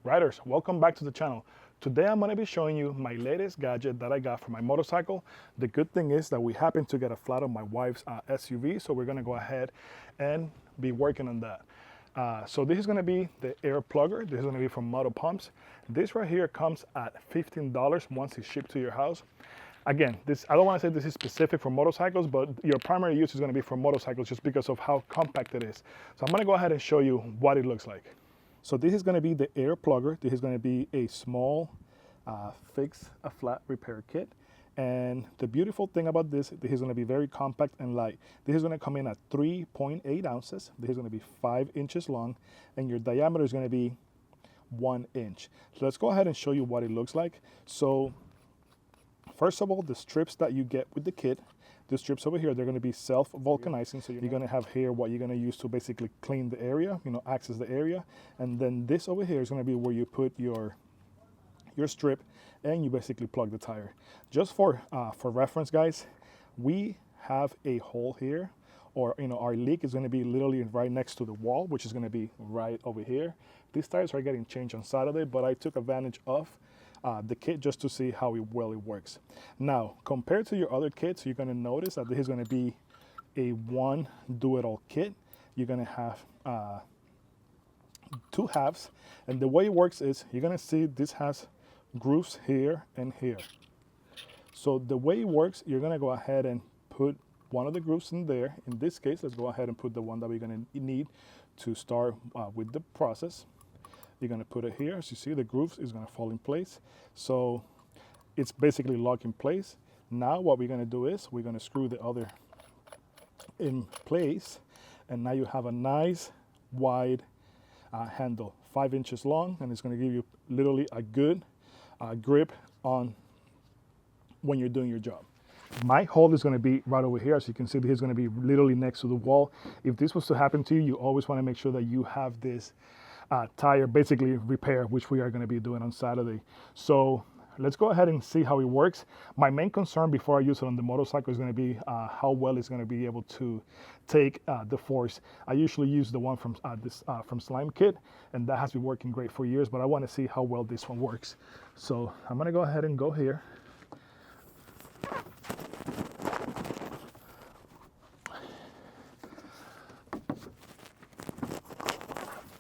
Riders, welcome back to the channel. Today I'm going to be showing you my latest gadget that I got for my motorcycle. The good thing is that we happen to get a flat on my wife's SUV, so we're going to go ahead and be working on that. So this is going to be the Airplugger. This is going to be from Motopumps. This right here comes at $15 once it's shipped to your house. Again, I don't want to say this is specific for motorcycles, but your primary use is going to be for motorcycles just because of how compact it is. So I'm going to go ahead and show you what it looks like. So this is going to be the Airplugger. This is going to be a small fix a flat repair kit. And the beautiful thing about this is going to be very compact and light. This is going to come in at 3.8 ounces. This is going to be 5 inches long, and your diameter is going to be 1 inch. So let's go ahead and show you what it looks like. So first of all, the strips that you get with the kit, the strips over here, they're going to be self-vulcanizing. So you're going to have here what you're going to use to basically clean the area, access the area. And then this over here is going to be where you put your strip and you basically plug the tire. Just for reference, guys, we have a hole here, or our leak is going to be literally right next to the wall, which is going to be right over here. These tires are getting changed on Saturday, but I took advantage of the kit just to see how well it works. Now, compared to your other kits, you're going to notice that this is going to be a one do-it-all kit. You're going to have 2 halves, and the way it works is you're going to see this has grooves here and here. So the way it works, you're going to go ahead and put one of the grooves in there. In this case, let's go ahead and put the one that we're going to need to start with the process. You're going to put it here. As you see, the grooves is going to fall in place. So it's basically locked in place. Now what we're going to do is we're going to screw the other in place. And now you have a nice wide handle, 5 inches long, and it's going to give you literally a good grip on when you're doing your job. My hole is going to be right over here. As you can see, this is going to be literally next to the wall. If this was to happen to you, you always want to make sure that you have this tire basically repair, which we are going to be doing on Saturday. So let's go ahead and see how it works. My main concern before I use it on the motorcycle is going to be how well it's going to be able to take the force. I usually use the one from from Slime Kit, and that has been working great for years, but I want to see how well this one works. So I'm going to go ahead and go here.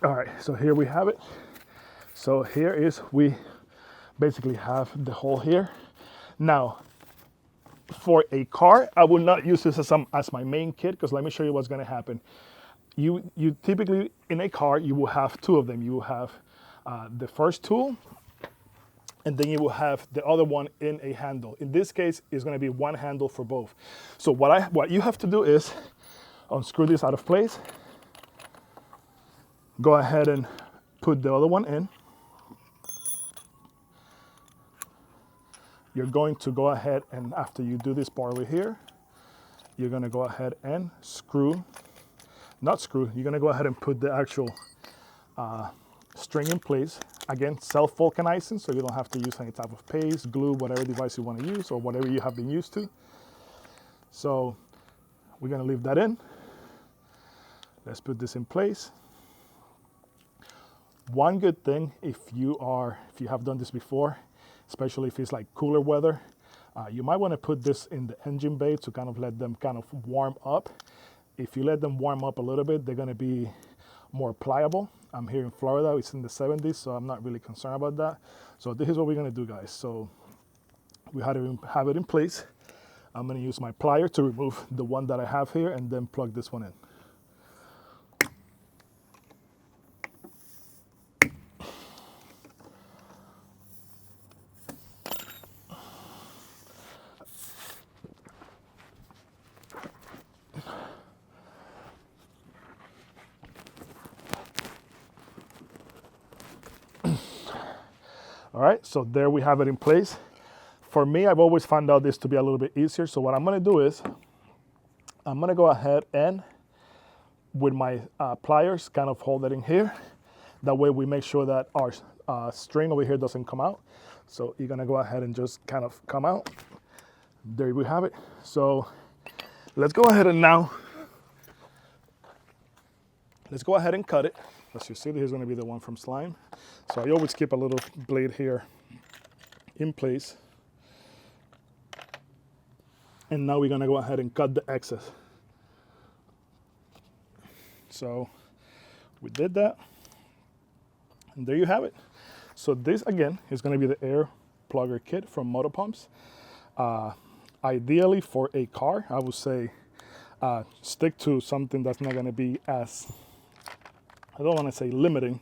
All right, so here we have it. So here is, we basically have the hole here. Now, for a car, I will not use this as my main kit, because let me show you what's going to happen. You typically, in a car, you will have 2 of them. You will have the first tool, and then you will have the other one in a handle. In this case, it's going to be one handle for both. So what you have to do is unscrew this out of place. Go ahead and put the other one in. You're going to go ahead and after you do this part over here, you're going to go ahead and you're going to go ahead and put the actual string in place. Again, self-vulcanizing, so you don't have to use any type of paste, glue, whatever device you want to use or whatever you have been used to. So we're going to leave that in. Let's put this in place. One good thing, if you have done this before, especially if it's like cooler weather, you might want to put this in the engine bay to kind of let them kind of warm up. If you let them warm up a little bit, they're going to be more pliable. I'm here in Florida, it's in the 70s, so I'm not really concerned about that. So this is what we're going to do, guys. So we have it in place. I'm going to use my plier to remove the one that I have here and then plug this one in. All right, so there we have it in place. For me, I've always found out this to be a little bit easier. So what I'm going to do is I'm going to go ahead and with my pliers kind of hold it in here. That way we make sure that our string over here doesn't come out. So you're going to go ahead and just kind of come out. There we have it. So let's go ahead and cut it. As you see, this is going to be the one from Slime. So I always keep a little blade here in place. And now we're going to go ahead and cut the excess. So we did that. And there you have it. So this, again, is going to be the Airplugger kit from Motopumps. Ideally for a car, I would say stick to something that's not going to be as, I don't want to say limiting,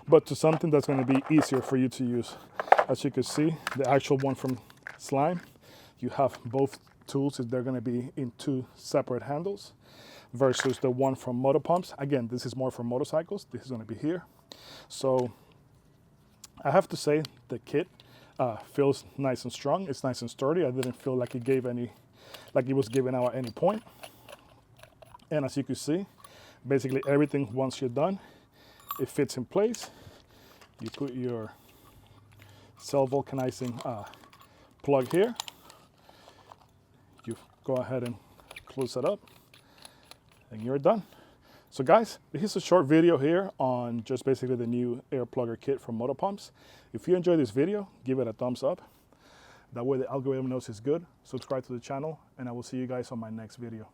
but to something that's going to be easier for you to use. As you can see, the actual one from Slime, you have both tools, they're going to be in two separate handles, versus the one from Motopumps. Again, this is more for motorcycles. This is going to be here. So I have to say the kit feels nice and strong. It's nice and sturdy. I didn't feel like it gave any, like it was giving out at any point. And as you can see, basically everything, once you're done, it fits in place. You put your self-vulcanizing plug here. You go ahead and close it up, and you're done. So guys, this is a short video here on just basically the new Airplugger kit from Motopumps. If you enjoyed this video, give it a thumbs up. That way the algorithm knows it's good. Subscribe to the channel, and I will see you guys on my next video.